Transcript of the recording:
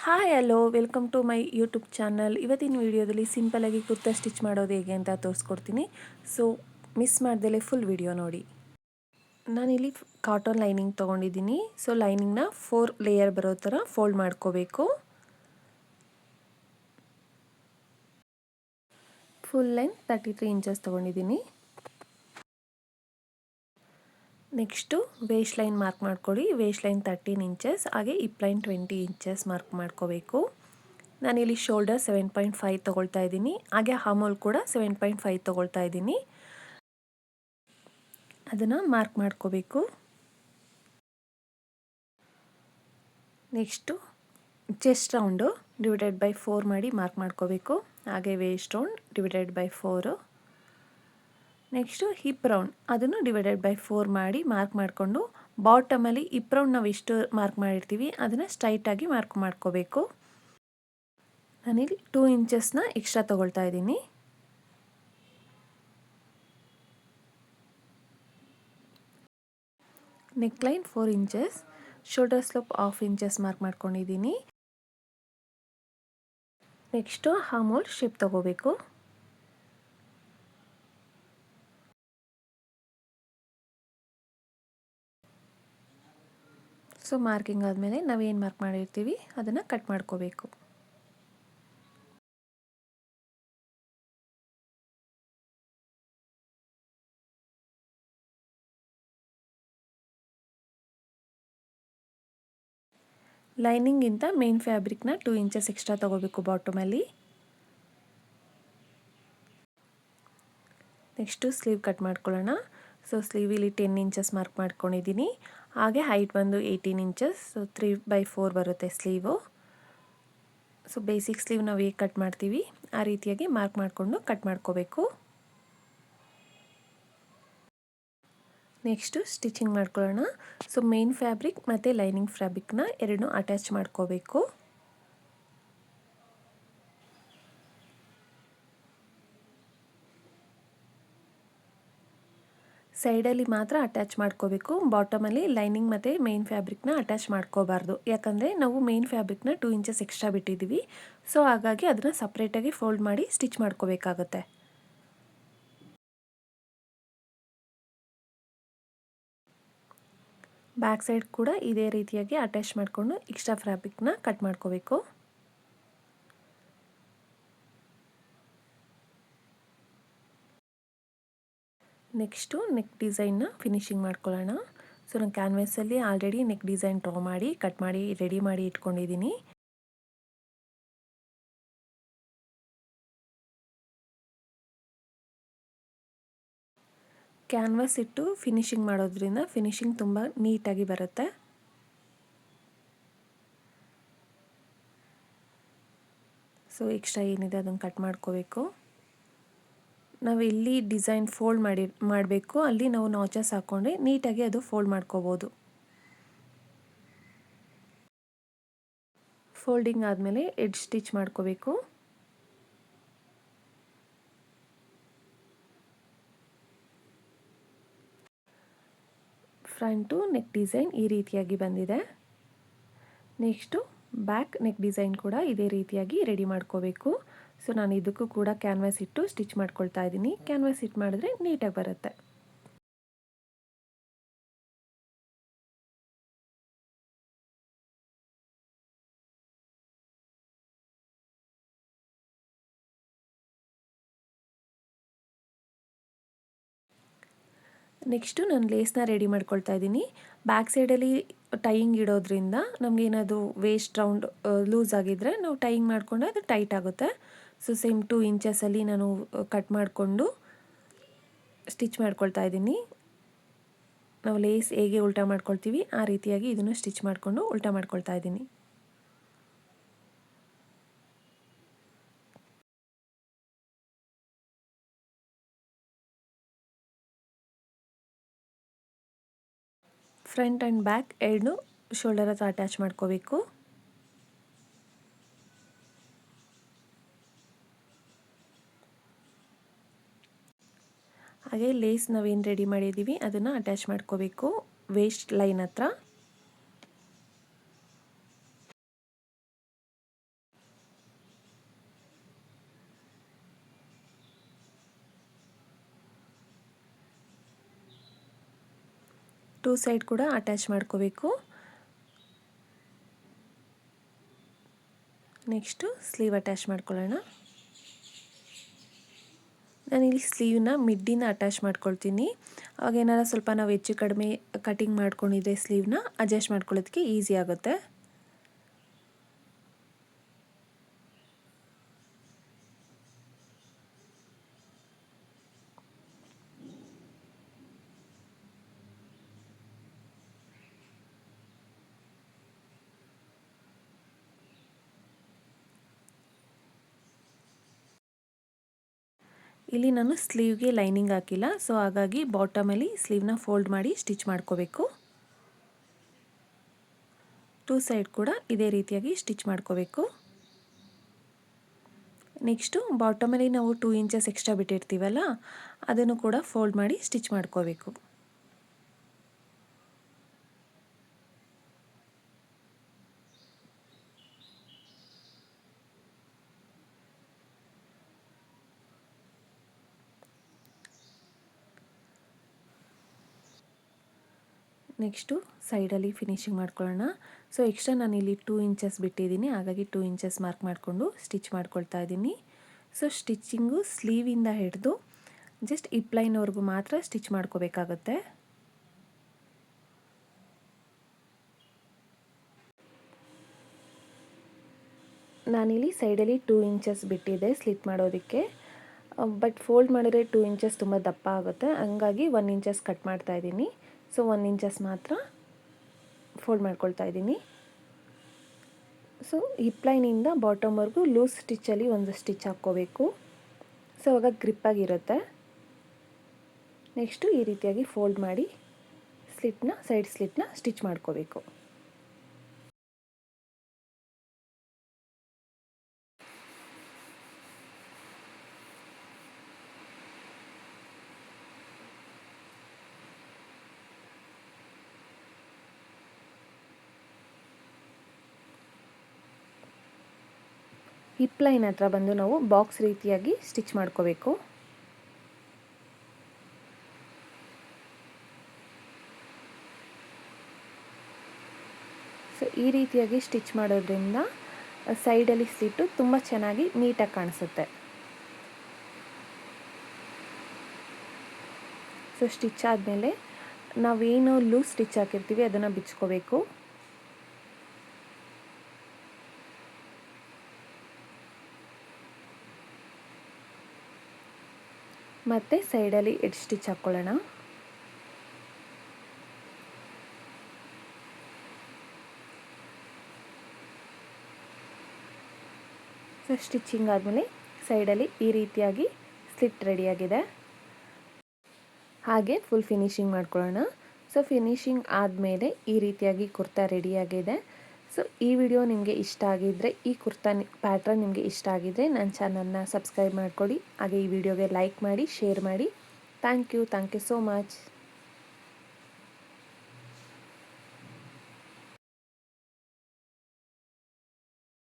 Hi hello welcome to my YouTube channel. ಇವತ್ತಿನ ವಿಡಿಯೋದಲ್ಲಿ ಸಿಂಪಲಾಗಿ ಕುರ್ತಾ ಸ್ಟಿಚ್ ಮಾಡೋದು ಹೇಗೆ ಅಂತ ತೋರಿಸ್ಕೊಡ್ತೀನಿ. ಸೊ ಮಿಸ್ ಮಾಡ್ದಲೇ ಫುಲ್ ವಿಡಿಯೋ ನೋಡಿ. ನಾನಿಲ್ಲಿ ಕಾಟನ್ ಲೈನಿಂಗ್ ತೊಗೊಂಡಿದ್ದೀನಿ. ಸೊ ಲೈನಿಂಗ್ನ 4 ಲೇಯರ್ ಬರೋ ಥರ ಫೋಲ್ಡ್ ಮಾಡ್ಕೋಬೇಕು. ಫುಲ್ ಲೆಂತ್ 33 ಇಂಚಸ್ ತೊಗೊಂಡಿದ್ದೀನಿ. ನೆಕ್ಸ್ಟು ವೇಸ್ಟ್ ಲೈನ್ ಮಾರ್ಕ್ ಮಾಡ್ಕೊಳ್ಳಿ. ವೇಸ್ಟ್ ಲೈನ್ 13 ಇಂಚಸ್, ಹಾಗೆ ಹಿಪ್ ಲೈನ್ 20 ಇಂಚಸ್ ಮಾರ್ಕ್ ಮಾಡ್ಕೋಬೇಕು. ನಾನಿಲ್ಲಿ ಶೋಲ್ಡರ್ 7.5 ತೊಗೊಳ್ತಾ ಇದ್ದೀನಿ, ಹಾಗೆ ಹಾಮೋಲ್ ಕೂಡ 7.5 ತೊಗೊಳ್ತಾ ಇದ್ದೀನಿ. ಅದನ್ನು ಮಾರ್ಕ್ ಮಾಡ್ಕೋಬೇಕು. Next chest round divided by 4 ಮಾಡಿ ಮಾರ್ಕ್ ಮಾಡ್ಕೋಬೇಕು. ಹಾಗೆ waste round divided by 4. Next hip round ಅದನ್ನು ಡಿವೈಡೆಡ್ ಬೈ 4 ಮಾಡಿ ಮಾರ್ಕ್ ಮಾಡಿಕೊಂಡು ಬಾಟಮಲ್ಲಿ ಹಿಪ್ ರೌಂಡ್ ನಾವು ಎಷ್ಟು ಮಾರ್ಕ್ ಮಾಡಿರ್ತೀವಿ ಅದನ್ನು ಸ್ಟ್ರೈಟಾಗಿ ಮಾರ್ಕ್ ಮಾಡ್ಕೋಬೇಕು. ನಾನಿಲ್ಲಿ 2 ಇಂಚಸ್ನ ಎಕ್ಸ್ಟ್ರಾ ತೊಗೊಳ್ತಾ ಇದ್ದೀನಿ. Neck line 4 inches, shoulder slope 1/2 inches mark ಮಾಡ್ಕೊಂಡಿದ್ದೀನಿ. ನೆಕ್ಸ್ಟು ಹಾಮೋಲ್ ಶೇಪ್ ತೊಗೋಬೇಕು. ಸೊ ಮಾರ್ಕಿಂಗ್ ಆದಮೇಲೆ ನಾವೇನು ಮಾರ್ಕ್ ಮಾಡಿರ್ತೀವಿ ಅದನ್ನು ಕಟ್ ಮಾಡ್ಕೋಬೇಕು. ಲೈನಿಂಗಿಂತ ಮೇನ್ ಫ್ಯಾಬ್ರಿಕ್ನ 2 ಇಂಚಸ್ ಎಕ್ಸ್ಟ್ರಾ ತೊಗೋಬೇಕು ಬಾಟಮಲ್ಲಿ. ನೆಕ್ಸ್ಟು ಸ್ಲೀವ್ ಕಟ್ ಮಾಡ್ಕೊಳ್ಳೋಣ. ಸೊ ಸ್ಲೀವಿಲಿ 10 ಇಂಚಸ್ ಮಾರ್ಕ್ ಮಾಡ್ಕೊಂಡಿದ್ದೀನಿ, ಹಾಗೆ ಹೈಟ್ ಬಂದು 18 ಇಂಚಸ್. ಸೊ 3/4 ಬರುತ್ತೆ ಸ್ಲೀವು. ಸೊ ಬೇಸಿಕ್ ಸ್ಲೀವ್ ನಾವು ಹೇಗೆ ಕಟ್ ಮಾಡ್ತೀವಿ ಆ ರೀತಿಯಾಗಿ ಮಾರ್ಕ್ ಮಾಡಿಕೊಂಡು ಕಟ್ ಮಾಡ್ಕೋಬೇಕು. ನೆಕ್ಸ್ಟು ಸ್ಟಿಚಿಂಗ್ ಮಾಡ್ಕೊಳ್ಳೋಣ. ಸೊ ಮೇನ್ ಫ್ಯಾಬ್ರಿಕ್ ಮತ್ತು ಲೈನಿಂಗ್ ಫ್ಯಾಬ್ರಿಕ್ನ ಎರಡನ್ನೂ ಅಟ್ಯಾಚ್ ಮಾಡ್ಕೋಬೇಕು. ಸೈಡಲ್ಲಿ ಮಾತ್ರ ಅಟ್ಯಾಚ್ ಮಾಡ್ಕೋಬೇಕು. ಬಾಟಮಲ್ಲಿ ಲೈನಿಂಗ್ ಮತ್ತು ಮೇನ್ ಫ್ಯಾಬ್ರಿಕ್ನ ಅಟ್ಯಾಚ್ ಮಾಡ್ಕೋಬಾರ್ದು, ಯಾಕಂದರೆ ನಾವು ಮೇನ್ ಫ್ಯಾಬ್ರಿಕ್ನ 2 ಇಂಚಸ್ ಎಕ್ಸ್ಟ್ರಾ ಬಿಟ್ಟಿದ್ದೀವಿ. ಸೊ ಹಾಗಾಗಿ ಅದನ್ನು ಸಪ್ರೇಟಾಗಿ ಫೋಲ್ಡ್ ಮಾಡಿ ಸ್ಟಿಚ್ ಮಾಡ್ಕೋಬೇಕಾಗುತ್ತೆ. ಬ್ಯಾಕ್ ಸೈಡ್ ಕೂಡ ಇದೇ ರೀತಿಯಾಗಿ ಅಟ್ಯಾಚ್ ಮಾಡಿಕೊಂಡು ಎಕ್ಸ್ಟ್ರಾ ಫ್ಯಾಬ್ರಿಕ್ನ ಕಟ್ ಮಾಡ್ಕೋಬೇಕು. ನೆಕ್ಸ್ಟು ನೆಕ್ ಡಿಸೈನ್ನ ಫಿನಿಶಿಂಗ್ ಮಾಡ್ಕೊಳ್ಳೋಣ. ಸೊ ನಾನು ಕ್ಯಾನ್ವಾಸಲ್ಲಿ ಆಲ್ರೆಡಿ ನೆಕ್ ಡಿಸೈನ್ ಡ್ರಾ ಮಾಡಿ ಕಟ್ ಮಾಡಿ ರೆಡಿ ಮಾಡಿ ಇಟ್ಕೊಂಡಿದ್ದೀನಿ. ಕ್ಯಾನ್ವಾಸ್ ಇಟ್ಟು ಫಿನಿಶಿಂಗ್ ಮಾಡೋದ್ರಿಂದ ಫಿನಿಶಿಂಗ್ ತುಂಬ ನೀಟಾಗಿ ಬರುತ್ತೆ. ಸೊ ಎಕ್ಸ್ಟ್ರಾ ಏನಿದೆ ಅದನ್ನು ಕಟ್ ಮಾಡ್ಕೋಬೇಕು. ನಾವು ಎಲ್ಲಿ ಡಿಸೈನ್ ಫೋಲ್ಡ್ ಮಾಡಬೇಕು ಅಲ್ಲಿ ನಾವು ನಾಚಸ್ ಹಾಕ್ಕೊಂಡ್ರೆ ನೀಟಾಗಿ ಅದು ಫೋಲ್ಡ್ ಮಾಡ್ಕೋಬೋದು. ಫೋಲ್ಡಿಂಗ್ ಆದಮೇಲೆ ಎಡ್ಜ್ ಸ್ಟಿಚ್ ಮಾಡ್ಕೋಬೇಕು. ಫ್ರಂಟು ನೆಕ್ ಡಿಸೈನ್ ಈ ರೀತಿಯಾಗಿ ಬಂದಿದೆ. ನೆಕ್ಸ್ಟು ಬ್ಯಾಕ್ ನೆಕ್ ಡಿಸೈನ್ ಕೂಡ ಇದೇ ರೀತಿಯಾಗಿ ರೆಡಿ ಮಾಡ್ಕೋಬೇಕು. ಸೊ ನಾನು ಇದಕ್ಕೂ ಕೂಡ ಕ್ಯಾನ್ವಾಸ್ ಇಟ್ಟು ಸ್ಟಿಚ್ ಮಾಡ್ಕೊಳ್ತಾ ಇದ್ದೀನಿ. ಕ್ಯಾನ್ವಾಸ್ ಇಟ್ಟು ಮಾಡಿದ್ರೆ ನೀಟಾಗಿ ಬರುತ್ತೆ. ನೆಕ್ಸ್ಟು ನಾನು ಲೇಸ್ನ ರೆಡಿ ಮಾಡ್ಕೊಳ್ತಾ ಇದ್ದೀನಿ. ಬ್ಯಾಕ್ ಸೈಡಲ್ಲಿ ಟೈಯಿಂಗ್ ಇಡೋದ್ರಿಂದ ನಮಗೇನಾದರೂ ವೇಸ್ಟ್ ರೌಂಡ್ ಲೂಸ್ ಆಗಿದ್ದರೆ ನಾವು ಟೈಯಿಂಗ್ ಮಾಡಿಕೊಂಡ್ರೆ ಅದು ಟೈಟ್ ಆಗುತ್ತೆ. ಸೊ ಸೇಮ್ 2 ಇಂಚಸಲ್ಲಿ ನಾನು ಕಟ್ ಮಾಡಿಕೊಂಡು ಸ್ಟಿಚ್ ಮಾಡ್ಕೊಳ್ತಾ ಇದ್ದೀನಿ. ನಾವು ಲೇಸ್ ಹೇಗೆ ಉಲ್ಟಾ ಮಾಡ್ಕೊಳ್ತೀವಿ ಆ ರೀತಿಯಾಗಿ ಇದನ್ನು ಸ್ಟಿಚ್ ಮಾಡಿಕೊಂಡು ಉಲ್ಟಾ ಮಾಡ್ಕೊಳ್ತಾ ಇದ್ದೀನಿ. ಫ್ರಂಟ್ ಆ್ಯಂಡ್ ಬ್ಯಾಕ್ ಎರಡು ಶೋಲ್ಡರ್ ಹತ್ರ ಅಟ್ಯಾಚ್ ಮಾಡ್ಕೋಬೇಕು. ಹಾಗೆ ಲೇಸ್ ನಾವೇನು ರೆಡಿ ಮಾಡಿದ್ದೀವಿ ಅದನ್ನು ಅಟ್ಯಾಚ್ ಮಾಡ್ಕೋಬೇಕು ವೇಸ್ಟ್ ಲೈನ್ ಹತ್ರ. ಟೂ ಸೈಡ್ ಕೂಡ ಅಟ್ಯಾಚ್ ಮಾಡ್ಕೋಬೇಕು. ನೆಕ್ಸ್ಟು ಸ್ಲೀವ್ ಅಟ್ಯಾಚ್ ಮಾಡ್ಕೊಳ್ಳೋಣ. ನಾನಿಲ್ಲಿ ಸ್ಲೀವ್ನ ಮಿಡ್ಡಿನ ಅಟ್ಯಾಚ್ ಮಾಡ್ಕೊಳ್ತೀನಿ. ಅವಾಗ ಏನಾರ ಸ್ವಲ್ಪ ನಾವು ಹೆಚ್ಚು ಕಡಿಮೆ ಕಟಿಂಗ್ ಮಾಡ್ಕೊಂಡಿದ್ದೆ ಸ್ಲೀವ್ನ ಅಡ್ಜಸ್ಟ್ ಮಾಡ್ಕೊಳ್ಳೋದಕ್ಕೆ ಈಸಿ ಆಗುತ್ತೆ. ಇಲ್ಲಿ ನಾನು ಸ್ಲೀವ್ಗೆ ಲೈನಿಂಗ್ ಹಾಕಿಲ್ಲ, ಸೊ ಹಾಗಾಗಿ ಬಾಟಮಲ್ಲಿ ಸ್ಲೀವ್ನ ಫೋಲ್ಡ್ ಮಾಡಿ ಸ್ಟಿಚ್ ಮಾಡ್ಕೋಬೇಕು. ಟೂ ಸೈಡ್ ಕೂಡ ಇದೇ ರೀತಿಯಾಗಿ ಸ್ಟಿಚ್ ಮಾಡ್ಕೋಬೇಕು. ನೆಕ್ಸ್ಟು ಬಾಟಮಲ್ಲಿ ನಾವು 2 ಇಂಚಸ್ ಎಕ್ಸ್ಟ್ರಾ ಬಿಟ್ಟಿರ್ತೀವಲ್ಲ, ಅದನ್ನು ಕೂಡ ಫೋಲ್ಡ್ ಮಾಡಿ ಸ್ಟಿಚ್ ಮಾಡ್ಕೋಬೇಕು. ನೆಕ್ಸ್ಟು ಸೈಡಲ್ಲಿ ಫಿನಿಶಿಂಗ್ ಮಾಡ್ಕೊಳ್ಳೋಣ. ಸೊ ಎಕ್ಸ್ಟ್ರಾ ನಾನಿಲ್ಲಿ 2 ಇಂಚಸ್ ಬಿಟ್ಟಿದ್ದೀನಿ, ಹಾಗಾಗಿ 2 ಇಂಚಸ್ ಮಾರ್ಕ್ ಮಾಡಿಕೊಂಡು ಸ್ಟಿಚ್ ಮಾಡ್ಕೊಳ್ತಾ ಇದ್ದೀನಿ. ಸೊ ಸ್ಟಿಚ್ಚಿಂಗು ಸ್ಲೀವಿಂದ ಹಿಡಿದು ಜಸ್ಟ್ ಹಿಪ್ ಲೈನ್ವರೆಗೂ ಮಾತ್ರ ಸ್ಟಿಚ್ ಮಾಡ್ಕೋಬೇಕಾಗತ್ತೆ. ನಾನಿಲ್ಲಿ ಸೈಡಲ್ಲಿ 2 ಇಂಚಸ್ ಬಿಟ್ಟಿದ್ದೆ ಸ್ಲಿಟ್ ಮಾಡೋದಕ್ಕೆ, ಬಟ್ ಫೋಲ್ಡ್ ಮಾಡಿದರೆ 2 ಇಂಚಸ್ ತುಂಬ ದಪ್ಪ ಆಗುತ್ತೆ, ಹಂಗಾಗಿ 1 ಇಂಚಸ್ ಕಟ್ ಮಾಡ್ತಾ ಇದ್ದೀನಿ. ಸೊ 1 ಇಂಚಸ್ ಮಾತ್ರ ಫೋಲ್ಡ್ ಮಾಡ್ಕೊಳ್ತಾ ಇದ್ದೀನಿ. ಸೊ ಹಿಪ್ ಲೈನಿಂದ ಬಾಟಮ್ವರೆಗೂ ಲೂಸ್ ಸ್ಟಿಚ್ಚಲ್ಲಿ ಒಂದು ಸ್ಟಿಚ್ ಹಾಕ್ಕೋಬೇಕು. ಸೊ ಆವಾಗ ಗ್ರಿಪ್ಪಾಗಿರುತ್ತೆ. ನೆಕ್ಸ್ಟು ಈ ರೀತಿಯಾಗಿ ಫೋಲ್ಡ್ ಮಾಡಿ ಸೈಡ್ ಸ್ಲಿಟ್ನ ಸ್ಟಿಚ್ ಮಾಡ್ಕೋಬೇಕು. ಹಿಪ್ ಲೈನ್ ಹತ್ರ ಬಂದು ನಾವು ಬಾಕ್ಸ್ ರೀತಿಯಾಗಿ ಸ್ಟಿಚ್ ಮಾಡ್ಕೋಬೇಕು. ಸೊ ಈ ರೀತಿಯಾಗಿ ಸ್ಟಿಚ್ ಮಾಡೋದ್ರಿಂದ ಸೈಡಲ್ಲಿ ಸ್ಲಿಟ್ಟು ತುಂಬ ಚೆನ್ನಾಗಿ ನೀಟಾಗಿ ಕಾಣಿಸುತ್ತೆ. ಸೊ ಸ್ಟಿಚ್ ಆದಮೇಲೆ ನಾವೇನು ಲೂಸ್ ಸ್ಟಿಚ್ ಹಾಕಿರ್ತೀವಿ ಅದನ್ನು ಬಿಚ್ಕೋಬೇಕು. ಮತ್ತು ಸೈಡಲ್ಲಿ ಎಡ್ ಸ್ಟಿಚ್ ಹಾಕ್ಕೊಳ್ಳೋಣ. ಸೊ ಸ್ಟಿಚಿಂಗ್ ಆದಮೇಲೆ ಸೈಡಲ್ಲಿ ಈ ರೀತಿಯಾಗಿ ಸ್ಲಿಟ್ ರೆಡಿಯಾಗಿದೆ. ಹಾಗೆ ಫುಲ್ ಫಿನಿಶಿಂಗ್ ಮಾಡ್ಕೊಳ್ಳೋಣ. ಸೊ ಫಿನಿಶಿಂಗ್ ಆದಮೇಲೆ ಈ ರೀತಿಯಾಗಿ ಕುರ್ತಾ ರೆಡಿಯಾಗಿದೆ. ಸೊ ಈ ವಿಡಿಯೋ ನಿಮಗೆ ಇಷ್ಟ ಆಗಿದ್ದರೆ, ಈ ಕುರ್ತಾ ಪ್ಯಾಟ್ರನ್ ನಿಮಗೆ ಇಷ್ಟ ಆಗಿದ್ದರೆ ನನ್ನ ಚಾನಲ್ನ ಸಬ್ಸ್ಕ್ರೈಬ್ ಮಾಡಿಕೊಡಿ. ಹಾಗೆ ಈ ವಿಡಿಯೋಗೆ ಲೈಕ್ ಮಾಡಿ, ಶೇರ್ ಮಾಡಿ. Thank you so much.